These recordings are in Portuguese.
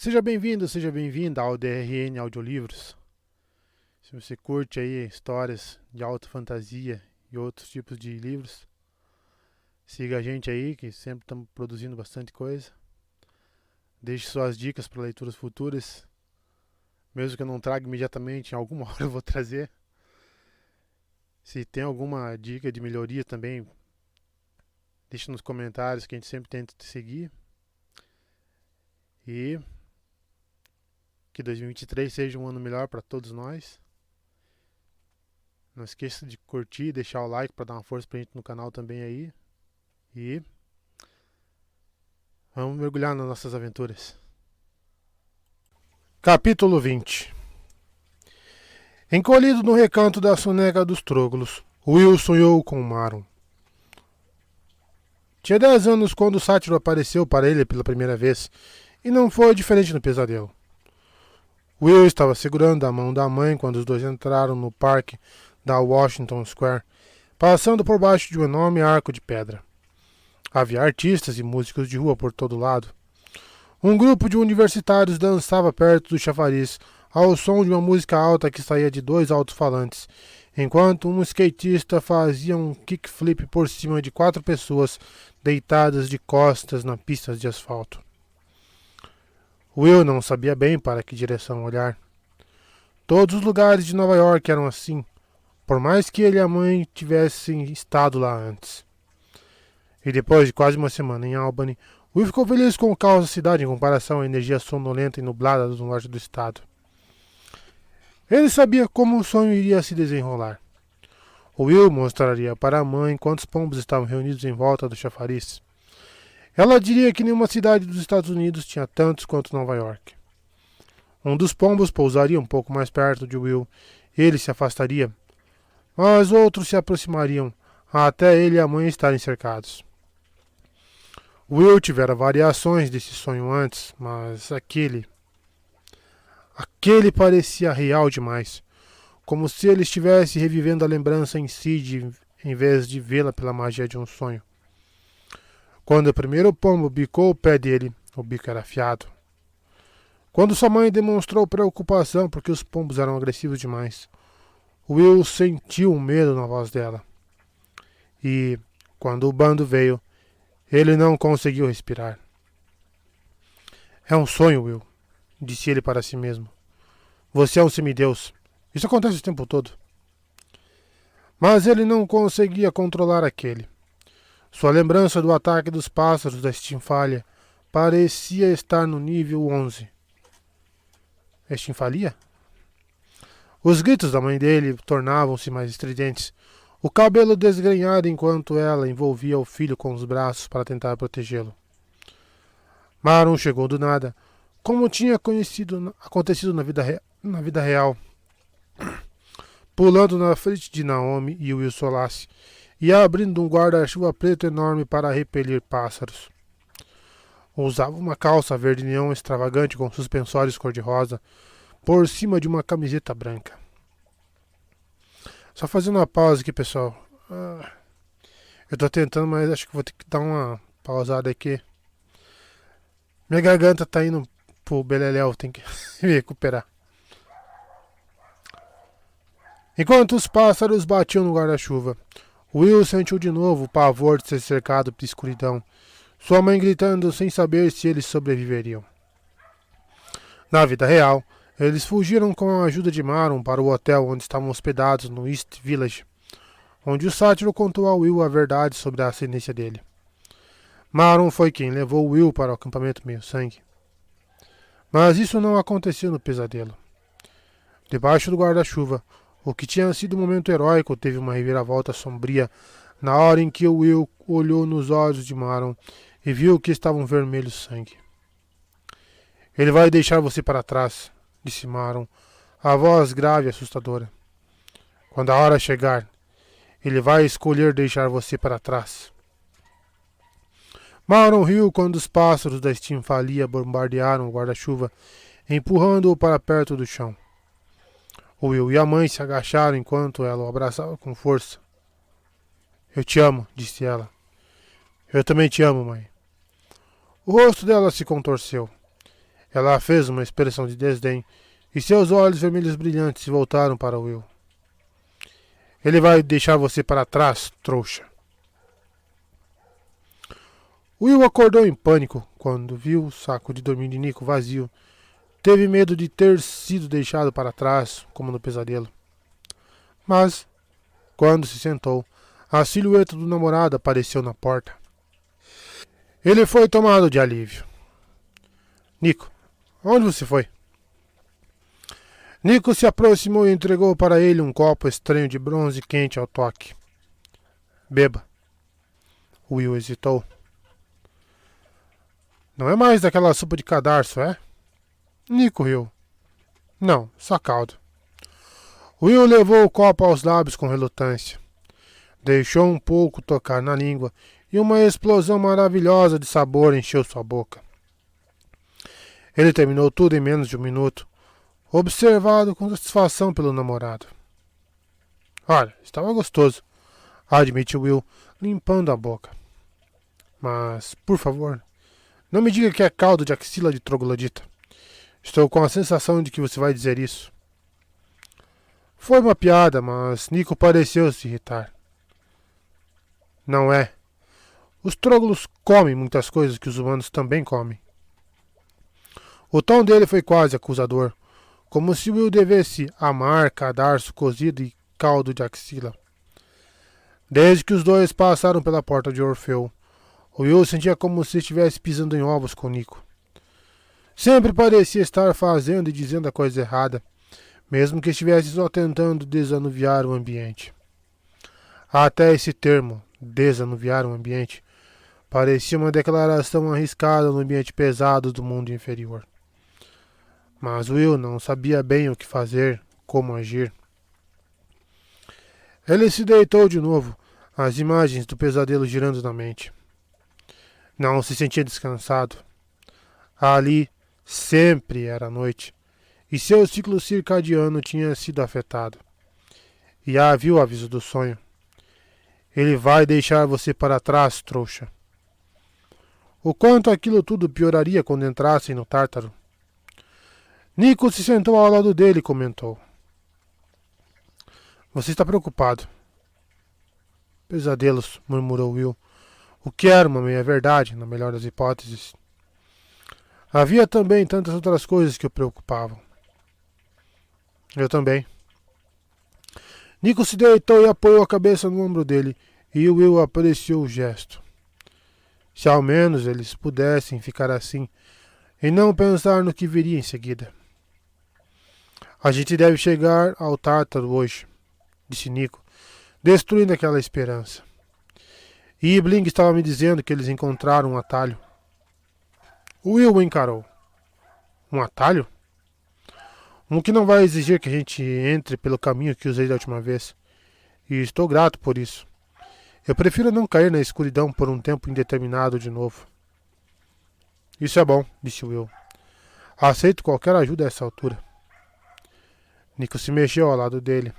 Seja bem-vindo, seja bem-vinda ao DRN Audiolivros. Se você curte aí histórias de alta fantasia e outros tipos de livros, siga a gente aí, que sempre estamos produzindo bastante coisa. Deixe suas dicas para leituras futuras, mesmo que eu não traga imediatamente, em alguma hora eu vou trazer. Se tem alguma dica de melhoria também, deixe nos comentários que a gente sempre tenta te seguir. E que 2023 seja um ano melhor para todos nós. Não esqueça de curtir e deixar o like para dar uma força pra gente no canal também aí. E vamos mergulhar nas nossas aventuras. Capítulo 20. Encolhido no recanto da soneca dos Trógolos, Will sonhou com Maron. Tinha 10 anos quando o sátiro apareceu para ele pela primeira vez, e não foi diferente no pesadelo. Will estava segurando a mão da mãe quando os dois entraram no parque da Washington Square, passando por baixo de um enorme arco de pedra. Havia artistas e músicos de rua por todo lado. Um grupo de universitários dançava perto do chafariz, ao som de uma música alta que saía de 2 alto-falantes, enquanto um skatista fazia um kickflip por cima de 4 pessoas deitadas de costas na pista de asfalto. Will não sabia bem para que direção olhar. Todos os lugares de Nova York eram assim, por mais que ele e a mãe tivessem estado lá antes. E depois de quase uma semana em Albany, Will ficou feliz com o caos da cidade em comparação à energia sonolenta e nublada do norte do estado. Ele sabia como o sonho iria se desenrolar. Will mostraria para a mãe quantos pombos estavam reunidos em volta do chafariz. Ela diria que nenhuma cidade dos Estados Unidos tinha tantos quanto Nova York. Um dos pombos pousaria um pouco mais perto de Will e ele se afastaria, mas outros se aproximariam até ele e a mãe estarem cercados. Will tivera variações desse sonho antes, mas aquele parecia real demais, como se ele estivesse revivendo a lembrança em si em vez de vê-la pela magia de um sonho. Quando o primeiro pombo bicou o pé dele, o bico era afiado. Quando sua mãe demonstrou preocupação porque os pombos eram agressivos demais, Will sentiu um medo na voz dela. E, quando o bando veio, ele não conseguiu respirar. É um sonho, Will, disse ele para si mesmo. Você é um semideus. Isso acontece o tempo todo. Mas ele não conseguia controlar aquele. Sua lembrança do ataque dos pássaros da Estинfália parecia estar no nível 11. Estинfalia? Os gritos da mãe dele tornavam-se mais estridentes. O cabelo desgrenhado enquanto ela envolvia o filho com os braços para tentar protegê-lo. Maron chegou do nada, como tinha acontecido na vida real, pulando na frente de Naomi e Will Solace e abrindo um guarda-chuva preto enorme para repelir pássaros. Usava uma calça verde neon extravagante com suspensórios cor-de-rosa por cima de uma camiseta branca. Só fazendo uma pausa aqui, pessoal. Eu tô tentando, mas acho que vou ter que dar uma pausada aqui. Minha garganta tá indo pro beleléu, tem que me recuperar. Enquanto os pássaros batiam no guarda-chuva, Will sentiu de novo o pavor de ser cercado por escuridão, sua mãe gritando sem saber se eles sobreviveriam. Na vida real, eles fugiram com a ajuda de Maron para o hotel onde estavam hospedados no East Village, onde o sátiro contou a Will a verdade sobre a ascendência dele. Maron foi quem levou Will para o acampamento meio-sangue. Mas isso não aconteceu no pesadelo. Debaixo do guarda-chuva, o que tinha sido um momento heróico teve uma reviravolta sombria na hora em que Will olhou nos olhos de Maron e viu que estavam vermelhos de sangue. Ele vai deixar você para trás, disse Maron, a voz grave e assustadora. Quando a hora chegar, ele vai escolher deixar você para trás. Maron riu quando os pássaros da Estинfalia bombardearam o guarda-chuva, empurrando-o para perto do chão. Will e a mãe se agacharam enquanto ela o abraçava com força. Eu te amo, disse ela. Eu também te amo, mãe. O rosto dela se contorceu. Ela fez uma expressão de desdém e seus olhos vermelhos brilhantes se voltaram para Will. Ele vai deixar você para trás, trouxa. Will acordou em pânico quando viu o saco de dormir de Nico vazio. Teve medo de ter sido deixado para trás, como no pesadelo. Mas, quando se sentou, a silhueta do namorado apareceu na porta. Ele foi tomado de alívio. Nico, onde você foi? Nico se aproximou e entregou para ele um copo estranho de bronze quente ao toque. Beba. Will hesitou. Não é mais daquela sopa de cadarço, é? Nico riu. Não, só caldo. Will levou o copo aos lábios com relutância. Deixou um pouco tocar na língua e uma explosão maravilhosa de sabor encheu sua boca. Ele terminou tudo em menos de um minuto, observado com satisfação pelo namorado. Olha, estava gostoso, admitiu Will, limpando a boca. Mas, por favor, não me diga que é caldo de axila de troglodita. Estou com a sensação de que você vai dizer isso. Foi uma piada, mas Nico pareceu se irritar. Não é. Os troglos comem muitas coisas que os humanos também comem. O tom dele foi quase acusador, como se Will devesse amar cadarço cozido e caldo de axila. Desde que os dois passaram pela porta de Orfeu, Will sentia como se estivesse pisando em ovos com Nico. Sempre parecia estar fazendo e dizendo a coisa errada, mesmo que estivesse só tentando desanuviar o ambiente. Até esse termo, desanuviar o ambiente, parecia uma declaração arriscada no ambiente pesado do mundo inferior. Mas Will não sabia bem o que fazer, como agir. Ele se deitou de novo, as imagens do pesadelo girando na mente. Não se sentia descansado. Ali sempre era noite, e seu ciclo circadiano tinha sido afetado. E havia o aviso do sonho. Ele vai deixar você para trás, trouxa. O quanto aquilo tudo pioraria quando entrassem no Tártaro. Nico se sentou ao lado dele e comentou. Você está preocupado. Pesadelos, murmurou Will. O que era uma meia-verdade, na melhor das hipóteses. Havia também tantas outras coisas que o preocupavam. Eu também. Nico se deitou e apoiou a cabeça no ombro dele, e Will apreciou o gesto. Se ao menos eles pudessem ficar assim, e não pensar no que viria em seguida. A gente deve chegar ao Tártaro hoje, disse Nico, destruindo aquela esperança. E Ibling estava me dizendo que eles encontraram um atalho. Will o encarou. Um atalho? Um que não vai exigir que a gente entre pelo caminho que usei da última vez. E estou grato por isso. Eu prefiro não cair na escuridão por um tempo indeterminado de novo. Isso é bom, disse Will. Aceito qualquer ajuda a essa altura. Nico se mexeu ao lado dele.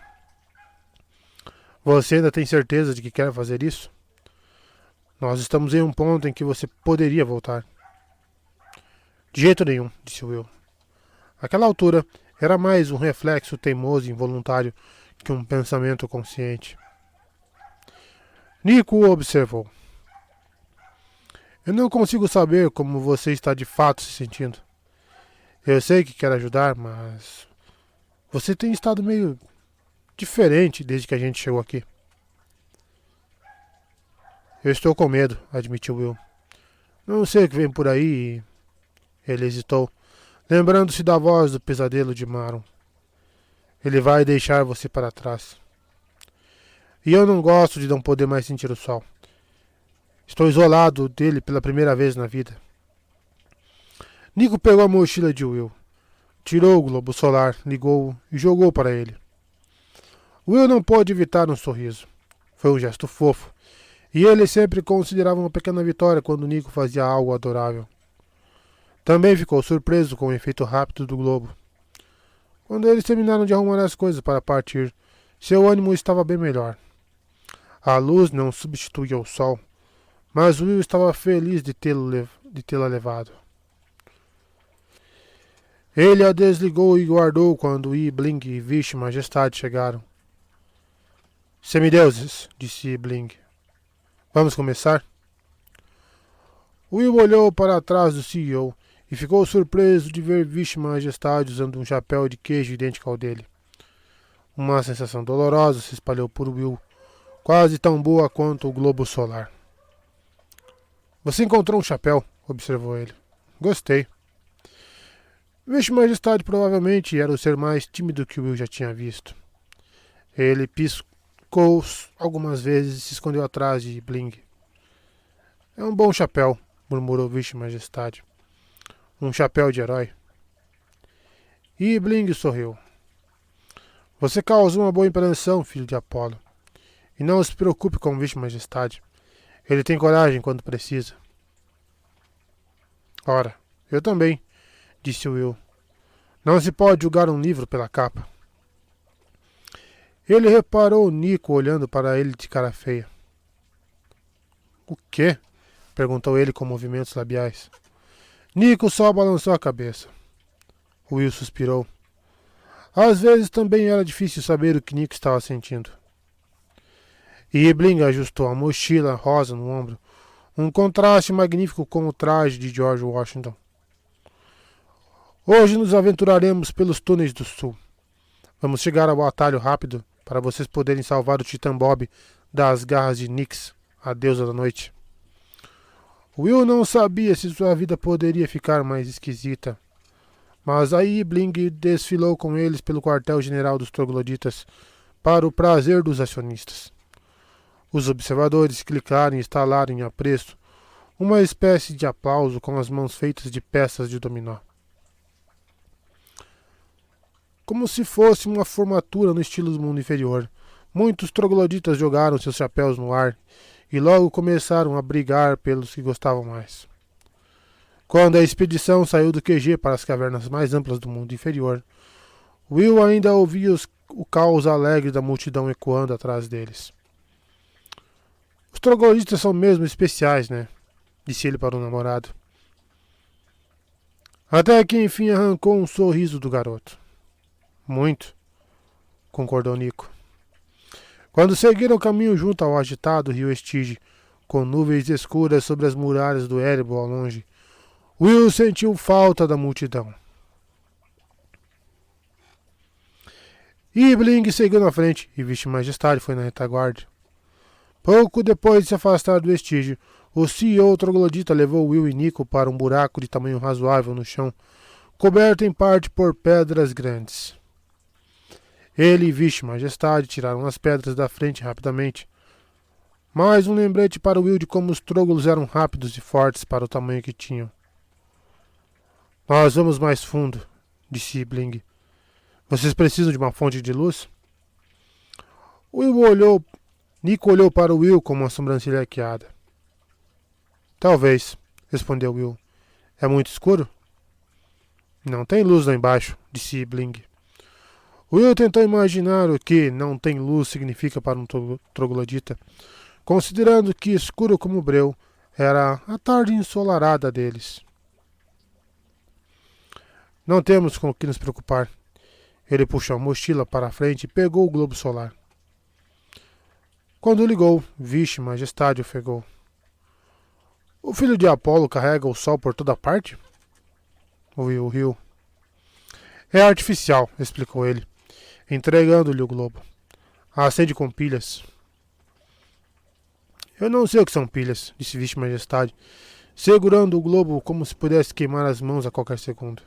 Você ainda tem certeza de que quer fazer isso? Nós estamos em um ponto em que você poderia voltar. De jeito nenhum, disse Will. Aquela altura era mais um reflexo teimoso e involuntário que um pensamento consciente. Nico o observou. Eu não consigo saber como você está de fato se sentindo. Eu sei que quer ajudar, mas você tem estado meio diferente desde que a gente chegou aqui. Eu estou com medo, admitiu Will. Não sei o que vem por aí. Ele hesitou, lembrando-se da voz do pesadelo de Maron. Ele vai deixar você para trás. E eu não gosto de não poder mais sentir o sol. Estou isolado dele pela primeira vez na vida. Nico pegou a mochila de Will. Tirou o globo solar, ligou-o e jogou para ele. Will não pôde evitar um sorriso. Foi um gesto fofo, e ele sempre considerava uma pequena vitória quando Nico fazia algo adorável. Também ficou surpreso com o efeito rápido do globo. Quando eles terminaram de arrumar as coisas para partir, seu ânimo estava bem melhor. A luz não substituía o sol, mas Will estava feliz de tê-la levado. Ele a desligou e guardou quando Bling e Vixe Majestade chegaram. Semideuses, disse Bling. Vamos começar? Will olhou para trás do CEO e ficou surpreso de ver Vixe Majestade usando um chapéu de queijo idêntico ao dele. Uma sensação dolorosa se espalhou por Will, quase tão boa quanto o globo solar. Você encontrou um chapéu, observou ele. Gostei. Vixe Majestade provavelmente era o ser mais tímido que Will já tinha visto. Ele piscou algumas vezes e se escondeu atrás de Bling. É um bom chapéu, murmurou Vixe Majestade. Um chapéu de herói. E Bling sorriu. Você causou uma boa impressão, filho de Apolo. E não se preocupe com Vixe Majestade. Ele tem coragem quando precisa. Ora, eu também, disse Will. Não se pode julgar um livro pela capa. Ele reparou Nico olhando para ele de cara feia. O quê? Perguntou ele com movimentos labiais. Nico só balançou a cabeça. Will suspirou. Às vezes também era difícil saber o que Nico estava sentindo. E Bling ajustou a mochila rosa no ombro, um contraste magnífico com o traje de George Washington. Hoje nos aventuraremos pelos túneis do sul. Vamos chegar ao atalho rápido para vocês poderem salvar o Titã Bob das garras de Nyx, a deusa da noite. Will não sabia se sua vida poderia ficar mais esquisita, mas aí Bling desfilou com eles pelo quartel-general dos trogloditas para o prazer dos acionistas. Os observadores clicaram e estalaram em apreço, uma espécie de aplauso com as mãos feitas de peças de dominó. Como se fosse uma formatura no estilo do mundo inferior, muitos trogloditas jogaram seus chapéus no ar e logo começaram a brigar pelos que gostavam mais. Quando a expedição saiu do QG para as cavernas mais amplas do mundo inferior, Will ainda ouvia o caos alegre da multidão ecoando atrás deles. Os trogloditas são mesmo especiais, né? Disse ele para o namorado. Até que enfim arrancou um sorriso do garoto. Muito, concordou Nico. Quando seguiram o caminho junto ao agitado rio Estige, com nuvens escuras sobre as muralhas do Erebor ao longe, Will sentiu falta da multidão. Bling seguiu na frente e Vixe Majestade foi na retaguarda. Pouco depois de se afastar do estígio, o CEO troglodita levou Will e Nico para um buraco de tamanho razoável no chão, coberto em parte por pedras grandes. Ele e Vixe Majestade tiraram as pedras da frente rapidamente. Mais um lembrete para Will de como os troglos eram rápidos e fortes para o tamanho que tinham. Nós vamos mais fundo, disse Bling. Vocês precisam de uma fonte de luz? Nico olhou para Will com uma sobrancelha arqueada. Talvez, respondeu Will. É muito escuro? Não tem luz lá embaixo, disse Bling. Will tentou imaginar o que não tem luz significa para um troglodita, considerando que escuro como breu era a tarde ensolarada deles. Não temos com o que nos preocupar. Ele puxou a mochila para a frente e pegou o globo solar. Quando ligou, Vixe Majestade ofegou. O filho de Apolo carrega o sol por toda parte? Will riu. É artificial, explicou ele, entregando-lhe o globo. Acende com pilhas. Eu não sei o que são pilhas, disse Vixe Majestade, segurando o globo como se pudesse queimar as mãos a qualquer segundo.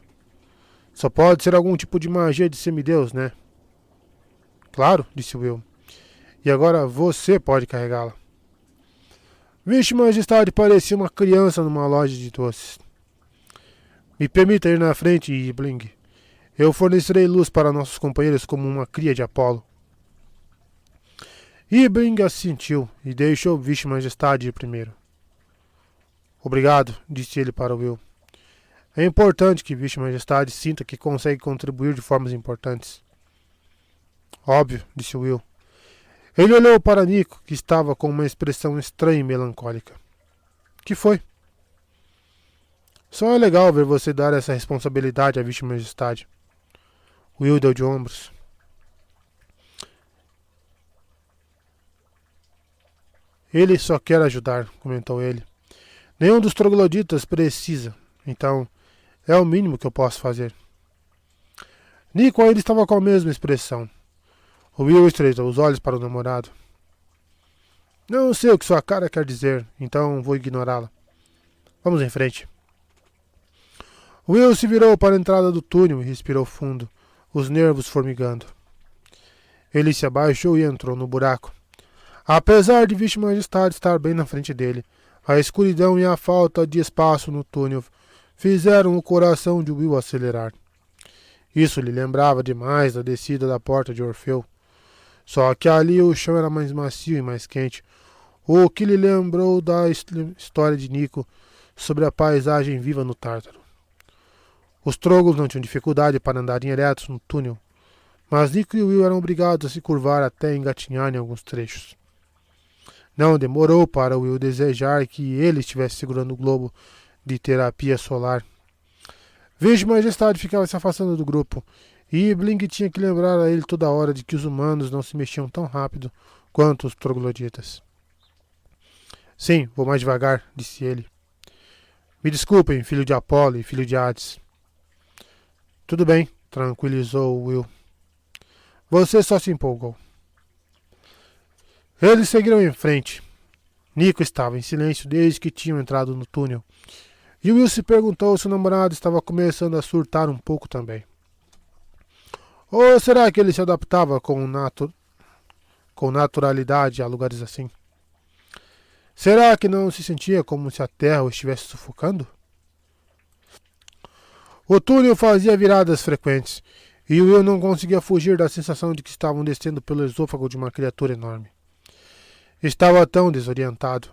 Só pode ser algum tipo de magia de semideus, né? Claro, disse Will. E agora você pode carregá-la. Vixe Majestade parecia uma criança numa loja de doces. Me permita ir na frente, Bling. Eu fornecerei luz para nossos companheiros como uma cria de Apolo. Bling assentiu e deixou Vixe Majestade ir primeiro. Obrigado, disse ele para Will. É importante que Vixe Majestade sinta que consegue contribuir de formas importantes. Óbvio, disse Will. Ele olhou para Nico, que estava com uma expressão estranha e melancólica. Que foi? Só é legal ver você dar essa responsabilidade à Vítima Majestade. Will deu de ombros. Ele só quer ajudar, comentou ele. Nenhum dos trogloditas precisa, então é o mínimo que eu posso fazer. Nico ainda estava com a mesma expressão. Will estreitou os olhos para o namorado. Não sei o que sua cara quer dizer, então vou ignorá-la. Vamos em frente. Will se virou para a entrada do túnel e respirou fundo, os nervos formigando. Ele se abaixou e entrou no buraco. Apesar de Vítima Majestade estar bem na frente dele, a escuridão e a falta de espaço no túnel fizeram o coração de Will acelerar. Isso lhe lembrava demais da descida da porta de Orfeu. Só que ali o chão era mais macio e mais quente, o que lhe lembrou da história de Nico sobre a paisagem viva no Tártaro. Os troglos não tinham dificuldade para andarem eretos no túnel, mas Nico e Will eram obrigados a se curvar até engatinhar em alguns trechos. Não demorou para Will desejar que ele estivesse segurando o globo de terapia solar. Vítima Majestade ficava se afastando do grupo, e Blink tinha que lembrar a ele toda hora de que os humanos não se mexiam tão rápido quanto os trogloditas. Sim, vou mais devagar, disse ele. Me desculpem, filho de Apolo e filho de Hades. Tudo bem, tranquilizou Will. Você só se empolgou. Eles seguiram em frente. Nico estava em silêncio desde que tinham entrado no túnel. E Will se perguntou se o namorado estava começando a surtar um pouco também. Ou será que ele se adaptava com naturalidade a lugares assim? Será que não se sentia como se a terra o estivesse sufocando? O túnel fazia viradas frequentes, e Will não conseguia fugir da sensação de que estavam descendo pelo esôfago de uma criatura enorme. Estava tão desorientado.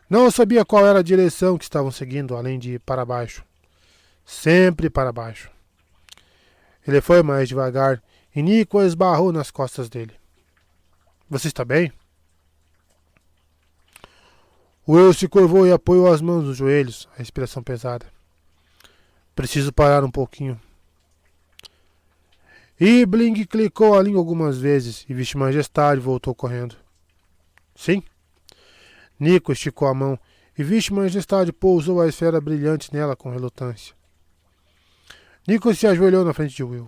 Não sabia qual era a direção que estavam seguindo, além de ir para baixo. Sempre para baixo. Ele foi mais devagar e Nico esbarrou nas costas dele. Você está bem? Will se curvou e apoiou as mãos nos joelhos, a respiração pesada. Preciso parar um pouquinho. E Blink clicou a língua algumas vezes e Vítima Majestade voltou correndo. Sim? Nico esticou a mão e Vítima Majestade pousou a esfera brilhante nela com relutância. Nico se ajoelhou na frente de Will.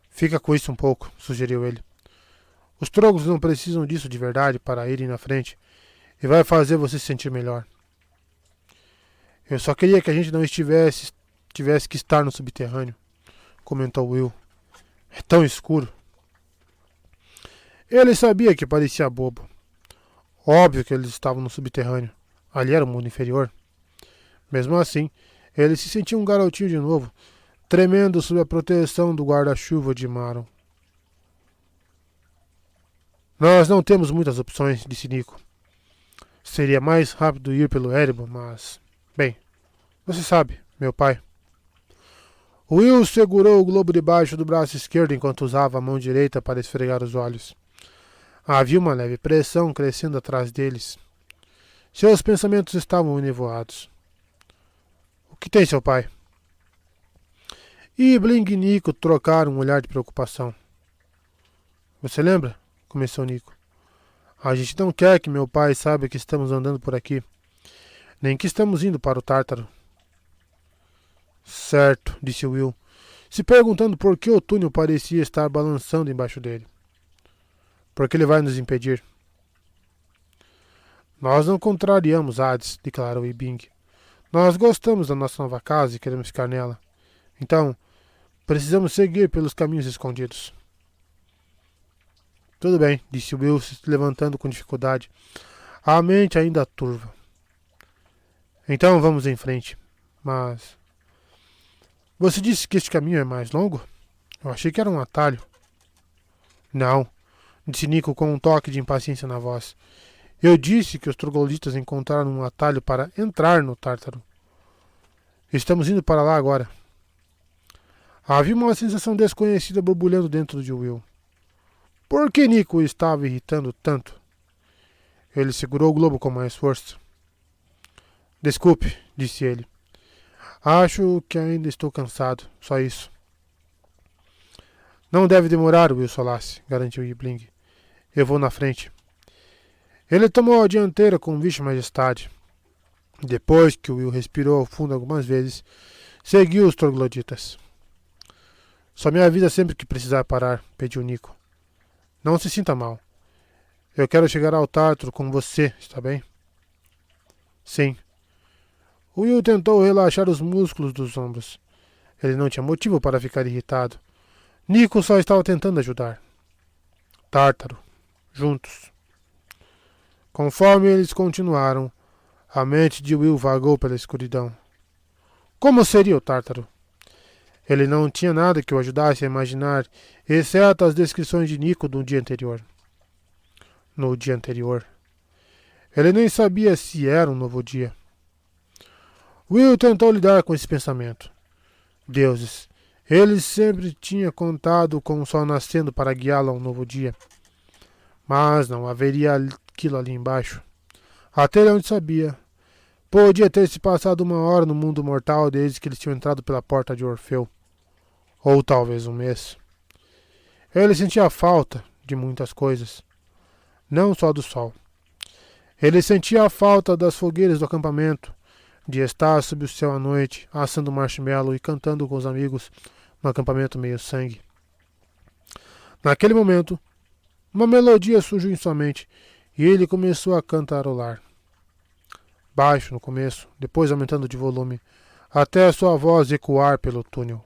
Fica com isso um pouco, sugeriu ele. Os trogos não precisam disso de verdade para irem na frente e vai fazer você se sentir melhor. Eu só queria que a gente não tivesse que estar no subterrâneo, comentou Will. É tão escuro. Ele sabia que parecia bobo. Óbvio que eles estavam no subterrâneo. Ali era o mundo inferior. Mesmo assim, ele se sentia um garotinho de novo, tremendo sob a proteção do guarda-chuva de Maron. Nós não temos muitas opções, disse Nico. Seria mais rápido ir pelo Erebor, mas... Bem, você sabe, meu pai. Will segurou o globo debaixo do braço esquerdo enquanto usava a mão direita para esfregar os olhos. Havia uma leve pressão crescendo atrás deles. Seus pensamentos estavam enevoados. O que tem, seu pai? E Blink e Nico trocaram um olhar de preocupação. Você lembra? Começou Nico. A gente não quer que meu pai saiba que estamos andando por aqui, nem que estamos indo para o Tártaro. Certo, disse Will, se perguntando por que o túnel parecia estar balançando embaixo dele. Porque ele vai nos impedir. Nós não contrariamos Hades, declarou Ibing. Nós gostamos da nossa nova casa e queremos ficar nela. Então, precisamos seguir pelos caminhos escondidos. Tudo bem, disse Will, se levantando com dificuldade, a mente ainda turva. Então vamos em frente. Mas... Você disse que este caminho é mais longo? Eu achei que era um atalho. Não, disse Nico com um toque de impaciência na voz. Eu disse que os trogloditas encontraram um atalho para entrar no Tártaro. Estamos indo para lá agora. Havia uma sensação desconhecida borbulhando dentro de Will. Por que Nico o estava irritando tanto? Ele segurou o globo com mais força. Desculpe, disse ele. Acho que ainda estou cansado, só isso. Não deve demorar, Will Solace, garantiu Ibling. Eu vou na frente. Ele tomou a dianteira com vista e majestade. Depois que Will respirou ao fundo algumas vezes, seguiu os trogloditas. Só me avisa sempre que precisar parar, pediu Nico. Não se sinta mal. Eu quero chegar ao Tártaro com você, está bem? Sim. Will tentou relaxar os músculos dos ombros. Ele não tinha motivo para ficar irritado. Nico só estava tentando ajudar. Tártaro. Juntos. Conforme eles continuaram, a mente de Will vagou pela escuridão. Como seria o Tártaro? Ele não tinha nada que o ajudasse a imaginar, exceto as descrições de Nico do dia anterior. No dia anterior. Ele nem sabia se era um novo dia. Will tentou lidar com esse pensamento. Deuses, ele sempre tinha contado com o sol nascendo para guiá-lo a um novo dia. Mas não haveria aquilo ali embaixo. Até ele onde sabia. Podia ter se passado 1 hora no mundo mortal desde que eles tinham entrado pela porta de Orfeu. Ou talvez 1 mês. Ele sentia falta de muitas coisas. Não só do sol. Ele sentia a falta das fogueiras do acampamento, de estar sob o céu à noite, assando marshmallow e cantando com os amigos no acampamento meio sangue. Naquele momento, uma melodia surgiu em sua mente e ele começou a cantarolar. Baixo no começo, depois aumentando de volume, até a sua voz ecoar pelo túnel.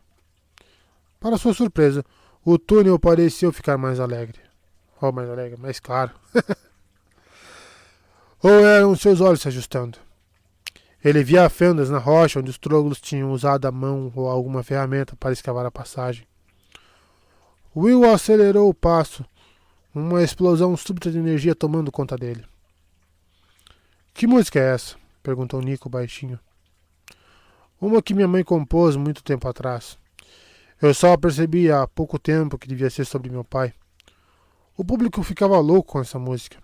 Para sua surpresa, o túnel pareceu ficar mais alegre. Oh, mais alegre, mais claro. Ou eram seus olhos se ajustando. Ele via fendas na rocha onde os troglos tinham usado a mão ou alguma ferramenta para escavar a passagem. Will acelerou o passo, uma explosão súbita de energia tomando conta dele. Que música é essa? Perguntou Nico baixinho. Uma que minha mãe compôs muito tempo atrás. Eu só percebi há pouco tempo que devia ser sobre meu pai. O público ficava louco com essa música.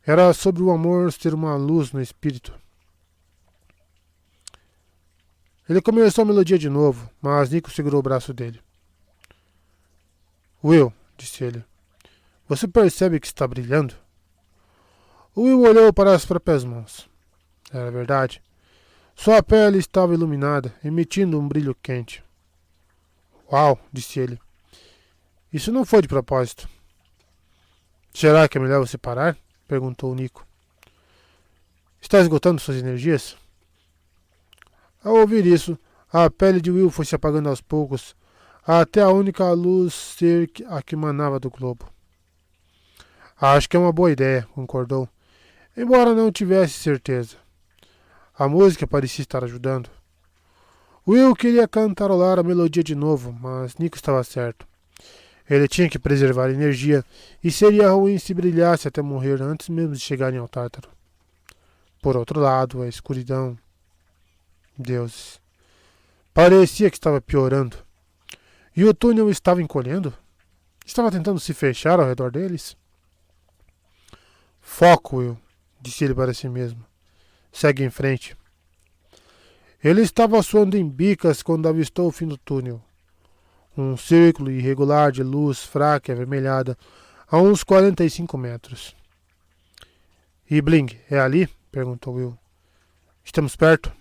Era sobre o amor ser uma luz no espírito. Ele começou a melodia de novo, mas Nico segurou o braço dele. Will, disse ele, você percebe que está brilhando? Will olhou para as próprias mãos. Era verdade. Sua pele estava iluminada, emitindo um brilho quente. Uau, disse ele. Isso não foi de propósito. Será que é melhor você parar? Perguntou Nico. Está esgotando suas energias? Ao ouvir isso, a pele de Will foi se apagando aos poucos, até a única luz ser a que emanava do globo. Acho que é uma boa ideia, concordou, embora não tivesse certeza. A música parecia estar ajudando. Will queria cantarolar a melodia de novo, mas Nico estava certo. Ele tinha que preservar energia e seria ruim se brilhasse até morrer antes mesmo de chegarem ao Tártaro. Por outro lado, a escuridão. Deuses. Parecia que estava piorando. E o túnel estava encolhendo? Estava tentando se fechar ao redor deles? Foco, Will, disse ele para si mesmo. Segue em frente. Ele estava suando em bicas quando avistou o fim do túnel. Um círculo irregular de luz fraca e avermelhada a uns 45 metros. E Bling, é ali? Perguntou Will. Estamos perto?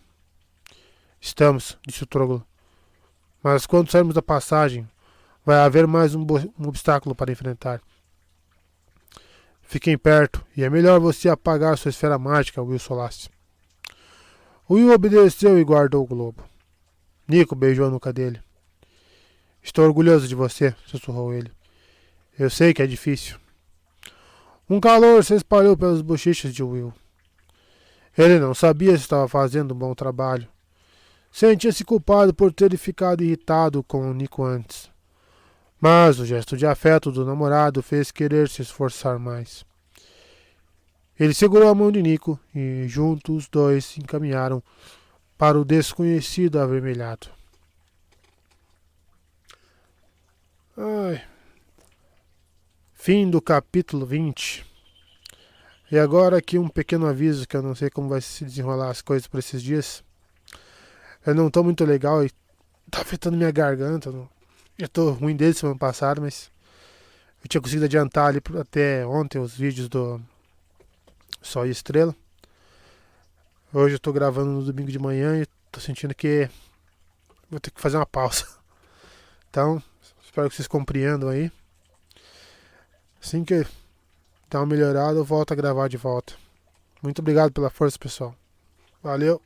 Estamos, disse o Troglo. Mas quando sairmos da passagem, vai haver mais um obstáculo para enfrentar. Fiquem perto, e é melhor você apagar sua esfera mágica, Will Solace. Will obedeceu e guardou o globo. Nico beijou a nuca dele. Estou orgulhoso de você, sussurrou ele. Eu sei que é difícil. Um calor se espalhou pelas bochechas de Will. Ele não sabia se estava fazendo um bom trabalho. Sentia-se culpado por ter ficado irritado com o Nico antes. Mas o gesto de afeto do namorado fez querer se esforçar mais. Ele segurou a mão de Nico e juntos os dois se encaminharam para o desconhecido avermelhado. Fim do capítulo 20. E agora aqui um pequeno aviso que eu não sei como vai se desenrolar as coisas por esses dias. Eu não tô muito legal e tá afetando minha garganta. Já tô ruim desde semana passada, mas eu tinha conseguido adiantar ali até ontem os vídeos do Sol e Estrela. Hoje eu tô gravando no domingo de manhã e tô sentindo que vou ter que fazer uma pausa. Então, espero que vocês compreendam aí. Assim que dar uma melhorada, eu volto a gravar de volta. Muito obrigado pela força, pessoal. Valeu!